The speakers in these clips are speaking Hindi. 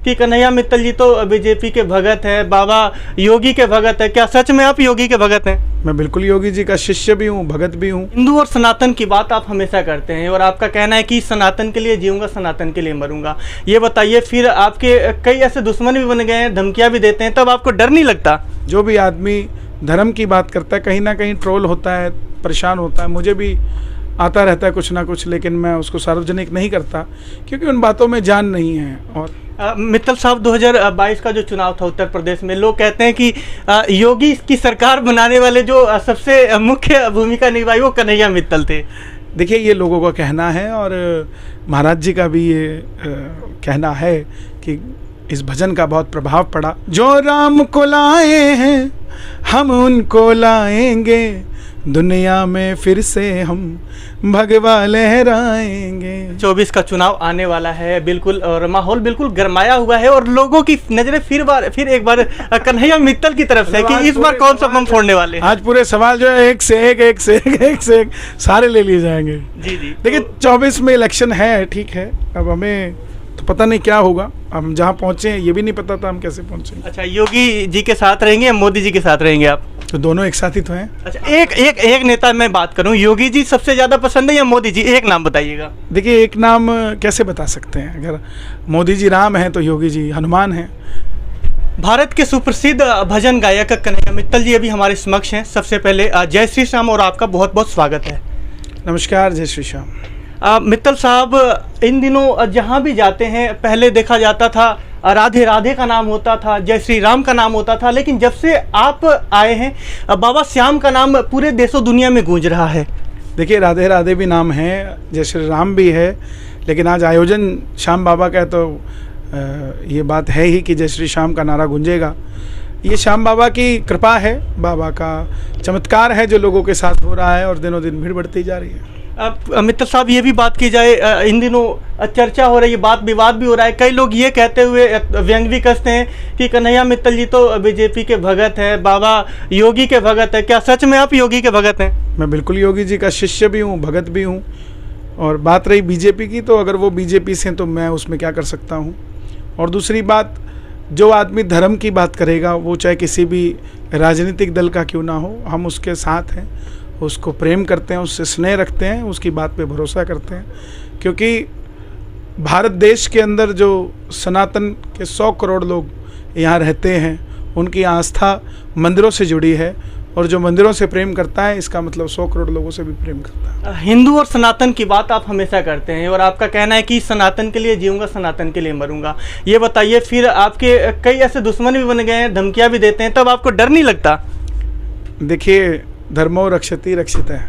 कि कन्हैया मित्तल जी तो बीजेपी के भगत हैं, बाबा योगी के भगत हैं। क्या सच में आप योगी के भगत हैं? मैं बिल्कुल योगी जी का शिष्य भी हूँ, भगत भी हूँ। हिंदू और सनातन की बात आप हमेशा करते हैं और आपका कहना है कि सनातन के लिए जीऊंगा, सनातन के लिए मरूंगा। ये बताइए, फिर आपके कई ऐसे दुश्मन भी बन गए हैं, धमकियां भी देते हैं, तब आपको डर नहीं लगता? जो भी आदमी धर्म की बात करता है कहीं ना कहीं ट्रोल होता है, परेशान होता है। मुझे भी आता रहता है कुछ ना कुछ, लेकिन मैं उसको सार्वजनिक नहीं करता क्योंकि उन बातों में जान नहीं है। और मित्तल साहब, 2022 का जो चुनाव था उत्तर प्रदेश में, लोग कहते हैं कि योगी की सरकार बनाने वाले जो सबसे मुख्य भूमिका निभाई वो कन्हैया मित्तल थे। देखिए, ये लोगों का कहना है और महाराज जी का भी ये कहना है कि इस भजन का बहुत प्रभाव पड़ा। जो राम को लाए हैं हम उनको लाएंगे, दुनिया में फिर से हम भगवा लहराएंगे। 24 का चुनाव आने वाला है बिल्कुल, और माहौल बिल्कुल गरमाया हुआ है और लोगों की नजरें फिर एक बार कन्हैया मित्तल की तरफ से कि इस बार कौन सा बम फोड़ने वाले हैं। आज पूरे सवाल जो है एक से एक सारे ले लिए जाएंगे। जी जी। देखिए, 24 में इलेक्शन है, ठीक है। अब हमें तो पता नहीं क्या होगा, हम जहाँ पहुँचे ये भी नहीं पता था हम कैसे पहुँचे। अच्छा, योगी जी के साथ रहेंगे या मोदी जी के साथ रहेंगे आप? तो दोनों एक साथ ही तो हैं। अच्छा, एक नेता मैं बात करूं, योगी जी सबसे ज़्यादा पसंद है या मोदी जी? एक नाम बताइएगा। देखिए, एक नाम कैसे बता सकते हैं? अगर मोदी जी राम हैं तो योगी जी हनुमान हैं। भारत के सुप्रसिद्ध भजन गायक कन्हैया मित्तल जी अभी हमारे समक्ष हैं। सबसे पहले जय श्री श्याम और आपका बहुत बहुत स्वागत है। नमस्कार, जय श्री श्याम। मित्तल साहब, इन दिनों जहाँ भी जाते हैं, पहले देखा जाता था राधे राधे का नाम होता था, जय श्री राम का नाम होता था, लेकिन जब से आप आए हैं बाबा श्याम का नाम पूरे देशों दुनिया में गूंज रहा है। देखिए, राधे राधे भी नाम है, जय श्री राम भी है, लेकिन आज आयोजन श्याम बाबा का है तो ये बात है ही कि जय श्री श्याम का नारा गूंजेगा। ये श्याम बाबा की कृपा है, बाबा का चमत्कार है जो लोगों के साथ हो रहा है और दिनों दिन भीड़ बढ़ती जा रही है। मित्तल साहब, ये भी बात की जाए, इन दिनों चर्चा हो रही है, बात विवाद भी हो रहा है। कई लोग ये कहते हुए व्यंग भी कसते हैं कि कन्हैया मित्तल जी तो बीजेपी के भगत हैं, बाबा योगी के भगत हैं। क्या सच में आप योगी के भगत हैं? मैं बिल्कुल योगी जी का शिष्य भी हूँ, भगत भी हूँ। और बात रही बीजेपी की, तो अगर वो बीजेपी से तो मैं उसमें क्या कर सकता हूँ। और दूसरी बात, जो आदमी धर्म की बात करेगा वो चाहे किसी भी राजनीतिक दल का क्यों ना हो, हम उसके साथ हैं, उसको प्रेम करते हैं, उससे स्नेह रखते हैं, उसकी बात पे भरोसा करते हैं। क्योंकि भारत देश के अंदर जो सनातन के 100 करोड़ लोग यहाँ रहते हैं, उनकी आस्था मंदिरों से जुड़ी है, और जो मंदिरों से प्रेम करता है इसका मतलब 100 करोड़ लोगों से भी प्रेम करता है। हिंदू और सनातन की बात आप हमेशा करते हैं और आपका कहना है कि सनातन के लिए जीऊंगा, सनातन के लिए मरूंगा। ये बताइए, फिर आपके कई ऐसे दुश्मन भी बन गए हैं, धमकियां भी देते हैं, तब आपको डर नहीं लगता? देखिए, धर्मो रक्षति रक्षित है।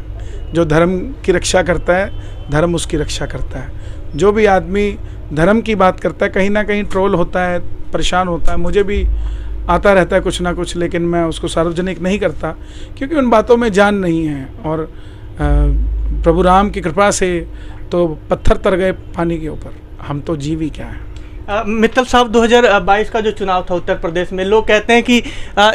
जो धर्म की रक्षा करता है, धर्म उसकी रक्षा करता है। जो भी आदमी धर्म की बात करता है कहीं ना कहीं ट्रोल होता है, परेशान होता है। मुझे भी आता रहता है कुछ ना कुछ, लेकिन मैं उसको सार्वजनिक नहीं करता क्योंकि उन बातों में जान नहीं है। और प्रभु राम की कृपा से तो पत्थर तर गए पानी के ऊपर, हम तो जीव ही क्या है। मित्तल साहब, 2022 का जो चुनाव था उत्तर प्रदेश में, लोग कहते हैं कि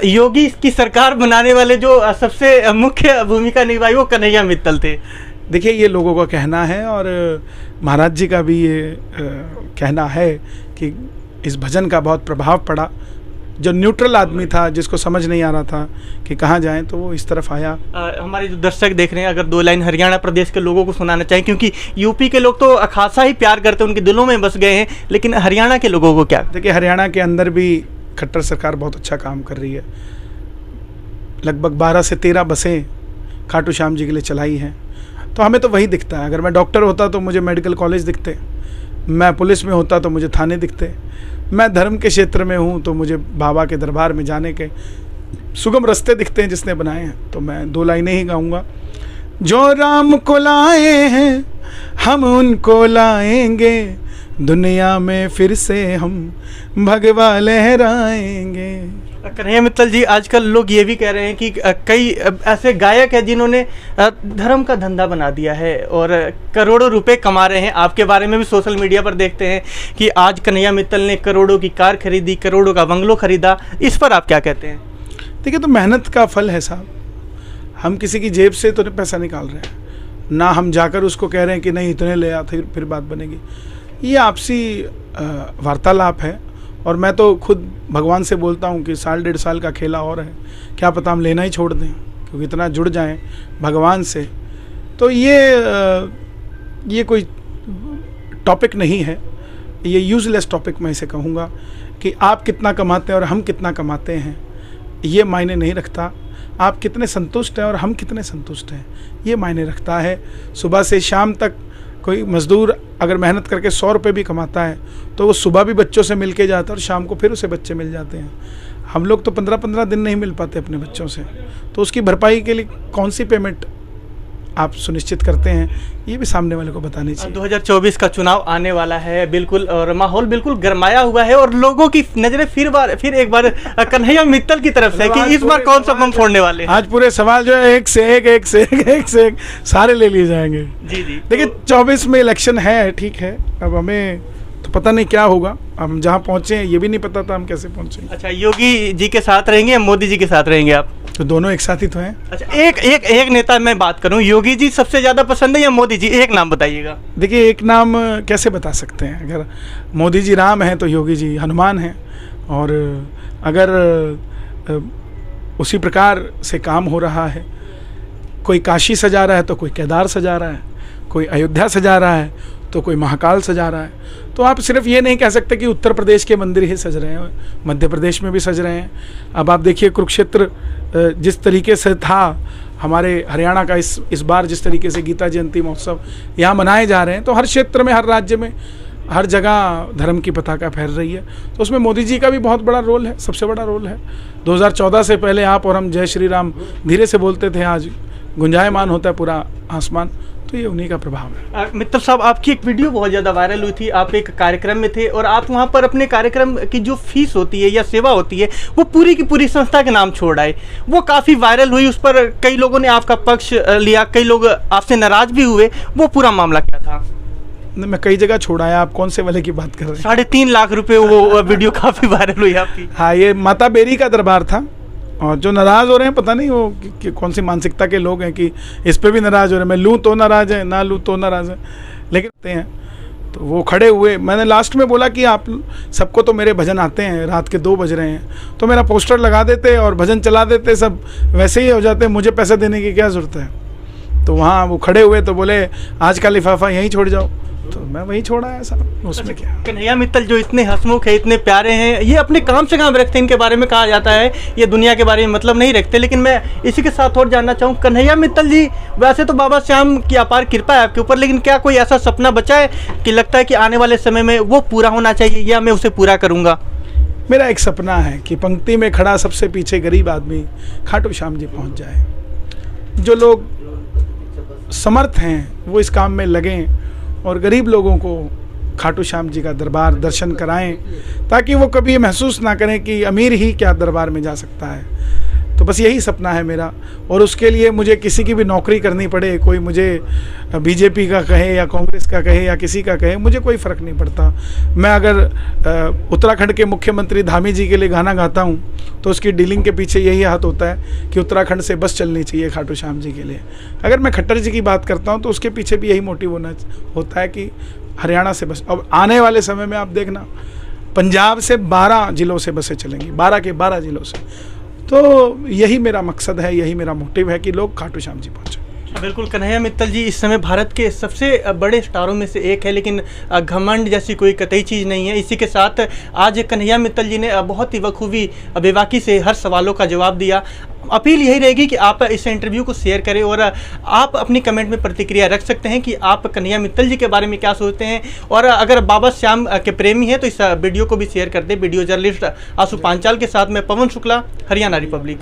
योगी की सरकार बनाने वाले जो सबसे मुख्य भूमिका निभाई वो कन्हैया मित्तल थे। देखिए, ये लोगों का कहना है और महाराज जी का भी ये कहना है कि इस भजन का बहुत प्रभाव पड़ा। जो न्यूट्रल आदमी था, जिसको समझ नहीं आ रहा था कि कहाँ जाएं, तो वो इस तरफ आया। हमारे जो दर्शक देख रहे हैं, अगर 2 लाइन हरियाणा प्रदेश के लोगों को सुनाना चाहिए, क्योंकि यूपी के लोग तो खासा ही प्यार करते हैं, उनके दिलों में बस गए हैं, लेकिन हरियाणा के लोगों को क्या? देखिए, हरियाणा के अंदर भी खट्टर सरकार बहुत अच्छा काम कर रही है। लगभग 12 से 13 बसें खाटू श्याम जी के लिए चलाई हैं, तो हमें तो वही दिखता है। अगर मैं डॉक्टर होता तो मुझे मेडिकल कॉलेज दिखते, मैं पुलिस में होता तो मुझे थाने दिखते, मैं धर्म के क्षेत्र में हूँ तो मुझे बाबा के दरबार में जाने के सुगम रास्ते दिखते हैं जिसने बनाए हैं। तो मैं 2 लाइनें ही गाऊंगा। जो राम को लाए हैं हम उनको लाएंगे, दुनिया में फिर से हम भगवा लहराएंगे। कन्हैया मित्तल जी, आजकल लोग ये भी कह रहे हैं कि कई ऐसे गायक हैं जिन्होंने धर्म का धंधा बना दिया है और करोड़ों रुपए कमा रहे हैं। आपके बारे में भी सोशल मीडिया पर देखते हैं कि आज कन्हैया मित्तल ने करोड़ों की कार खरीदी, करोड़ों का बंगलो खरीदा। इस पर आप क्या कहते हैं? देखिए, तो मेहनत का फल है साहब। हम किसी की जेब से तो पैसा निकाल रहे हैं, ना हम जाकर उसको कह रहे हैं कि नहीं इतने ले आ, फिर बात बनेगी। ये आपसी वार्तालाप है और मैं तो खुद भगवान से बोलता हूँ कि साल 1.5 साल का खेला और है, क्या पता हम लेना ही छोड़ दें, क्योंकि इतना जुड़ जाएं भगवान से। तो ये कोई टॉपिक नहीं है, ये यूज़लेस टॉपिक मैं इसे कहूँगा कि आप कितना कमाते हैं और हम कितना कमाते हैं ये मायने नहीं रखता। आप कितने संतुष्ट हैं और हम कितने संतुष्ट हैं ये मायने रखता है। सुबह से शाम तक कोई मज़दूर अगर मेहनत करके 100 रुपये भी कमाता है तो वो सुबह भी बच्चों से मिल के जाता है और शाम को फिर उसे बच्चे मिल जाते हैं। हम लोग तो 15-15 दिन नहीं मिल पाते अपने बच्चों से, तो उसकी भरपाई के लिए कौन सी पेमेंट आप सुनिश्चित करते हैं, ये भी सामने वाले को बतानी चाहिए। 2024 का चुनाव आने वाला है बिल्कुल, और माहौल बिल्कुल गरमाया हुआ है और लोगों की नजरें फिर एक बार कन्हैया मित्तल की तरफ से कि इस बार कौन सा बम फोड़ने वाले हैं। आज पूरे सवाल जो है एक से एक सारे ले लिए जाएंगे। जी देखिए 24 में इलेक्शन है, ठीक है, अब हमें तो पता नहीं क्या होगा, हम जहाँ पहुँचे हैं ये भी नहीं पता था हम कैसे पहुँचे। अच्छा, योगी जी के साथ रहेंगे या मोदी जी के साथ रहेंगे आप? तो दोनों एक साथ ही तो हैं। अच्छा, एक नेता मैं बात करूं, योगी जी सबसे ज़्यादा पसंद है या मोदी जी? एक नाम बताइएगा। देखिए एक नाम कैसे बता सकते हैं, अगर मोदी जी राम हैं तो योगी जी हनुमान हैं, और अगर उसी प्रकार से काम हो रहा है, कोई काशी सजा रहा है तो कोई केदार सजा रहा है, कोई अयोध्या सजा रहा है तो कोई महाकाल सजा रहा है, तो आप सिर्फ ये नहीं कह सकते कि उत्तर प्रदेश के मंदिर ही सज रहे हैं, मध्य प्रदेश में भी सज रहे हैं। अब आप देखिए कुरुक्षेत्र जिस तरीके से था, हमारे हरियाणा का इस बार जिस तरीके से गीता जयंती महोत्सव यहाँ मनाए जा रहे हैं, तो हर क्षेत्र में, हर राज्य में, हर जगह धर्म की पताका फहर रही है। तो उसमें मोदी जी का भी बहुत बड़ा रोल है, सबसे बड़ा रोल है। 2014 से पहले आप और हम जय श्री राम धीरे से बोलते थे, आज गुंजायमान होता है पूरा आसमान, तो ये उन्हीं का प्रभाव है। मित्तल साहब, आपकी एक वीडियो बहुत ज़्यादा वायरल हुई थी, आप एक कार्यक्रम में थे और आप वहाँ पर अपने कार्यक्रम की जो फीस होती है या सेवा होती है वो पूरी की पूरी संस्था के नाम छोड़ आए। वो काफ़ी वायरल हुई, उस पर कई लोगों ने आपका पक्ष लिया, कई लोग आपसे नाराज भी हुए। वो पूरा मामला क्या था? मैं कई जगह छोड़ाया, आप कौन से वाले की बात कर रहे हैं? 3.5 लाख रुपए वो वीडियो काफ़ी वायरल हुई आपकी। हाँ, ये माता बेरी का दरबार था, और जो नाराज़ हो रहे हैं पता नहीं वो कि कौन सी मानसिकता के लोग हैं कि इस पे भी नाराज़ हो रहे हैं। मैं लूँ तो नाराज़ है, ना लूँ तो नाराज़ है, लेकिन हैं तो वो खड़े हुए। मैंने लास्ट में बोला कि आप सबको तो मेरे भजन आते हैं, रात के 2 बज रहे हैं, तो मेरा पोस्टर लगा देते और भजन चला देते, सब वैसे ही हो जाते, मुझे पैसे देने की क्या ज़रूरत है। तो वहाँ वो खड़े हुए तो बोले आज का लिफाफा यहीं छोड़ जाओ, तो मैं वहीं छोड़ा है साहब, उसमें क्या। कन्हैया मित्तल जो इतने हंसमुख है, इतने प्यारे हैं, ये अपने काम से काम रखते हैं। इनके बारे में कहा जाता है ये दुनिया के बारे में मतलब नहीं रखते, लेकिन मैं इसी के साथ और जानना चाहूँ, कन्हैया मित्तल जी वैसे तो बाबा श्याम की अपार कृपा है आपके ऊपर, लेकिन क्या कोई ऐसा सपना बचा है कि लगता है कि आने वाले समय में वो पूरा होना चाहिए या मैं उसे पूरा करूँगा? मेरा एक सपना है कि पंक्ति में खड़ा सबसे पीछे गरीब आदमी खाटू श्याम जी पहुँच जाए। जो लोग समर्थ हैं वो इस काम में लगें और गरीब लोगों को खाटू श्याम जी का दरबार दर्शन कराएं, ताकि वो कभी महसूस ना करें कि अमीर ही क्या दरबार में जा सकता है। तो बस यही सपना है मेरा, और उसके लिए मुझे किसी की भी नौकरी करनी पड़े, कोई मुझे बीजेपी का कहे या कांग्रेस का कहे या किसी का कहे, मुझे कोई फ़र्क नहीं पड़ता। मैं अगर उत्तराखंड के मुख्यमंत्री धामी जी के लिए गाना गाता हूँ तो उसकी डीलिंग के पीछे यही हाथ होता है कि उत्तराखंड से बस चलनी चाहिए खाटू श्याम जी के लिए। अगर मैं खट्टर जी की बात करता हूँ तो उसके पीछे भी यही मोटिव होता है कि हरियाणा से बस। अब आने वाले समय में आप देखना, पंजाब से 12 ज़िलों से बसें चलेंगी, 12 के 12 ज़िलों से। तो यही मेरा मकसद है, यही मेरा मोटिव है कि लोग खाटू श्याम जी पहुँचे। बिल्कुल, कन्हैया मित्तल जी इस समय भारत के सबसे बड़े स्टारों में से एक है, लेकिन घमंड जैसी कोई कतई चीज़ नहीं है। इसी के साथ आज कन्हैया मित्तल जी ने बहुत ही बखूबी बेबाकी से हर सवालों का जवाब दिया। अपील यही रहेगी कि आप इस इंटरव्यू को शेयर करें और आप अपनी कमेंट में प्रतिक्रिया रख सकते हैं कि आप कन्हैया मित्तल जी के बारे में क्या सोचते हैं, और अगर बाबा श्याम के प्रेमी हैं तो इस वीडियो को भी शेयर कर दें। वीडियो जर्नलिस्ट आशु पांचाल के साथ मैं पवन शुक्ला, हरियाणा रिपब्लिक।